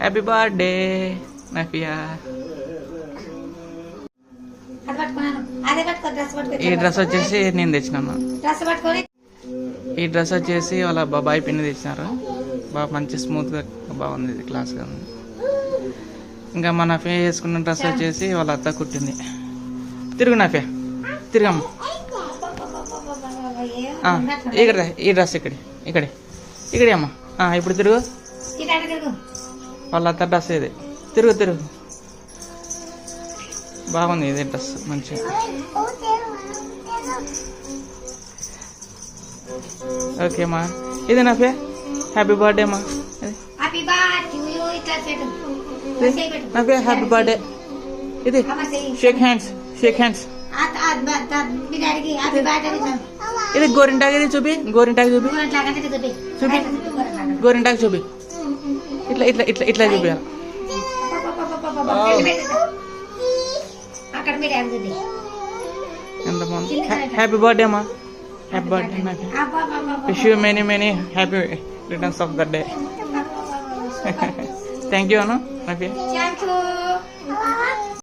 Happy birthday నఫియా. ఈ dress వచ్చేసి నేను తెచ్చినాను. ఈ డ్రెస్ వచ్చేసి వాళ్ళ బాబాయ్ పిన్ని తెచ్చినారు. బాగా మంచి స్మూత్గా బాగుంది, ఇది క్లాస్గా ఉంది. ఇంకా మా నఫియా వేసుకున్న డ్రెస్ వచ్చేసి వాళ్ళ అత్త కుట్టింది. తిరుగు నఫియా, తిరుగమ్మ. ఇక్కడ ఈ డ్రెస్ ఇక్కడే అమ్మ. ఇప్పుడు తిరుగు. వాళ్ళ అత్త డ్రెస్ ఇది. తిరుగు. బాగుంది ఇది డ్రెస్ మంచిగా. ఓకే అమ్మా. ఇది నఫియా హ్యాపీ బర్త్డే అమ్మా. నఫియా హ్యాపీ బర్త్డే. ఇది షేక్ హ్యాండ్స్. ఇది గోరింటాకి చూపి. ఇట్లా చూపి. ఎంత బాగుంది. హ్యాపీ బర్త్డే అమ్మా. హ్యాపీ బర్త్డే నాకు. Wish you many happy returns of the day. Thank you Anu నఫియా.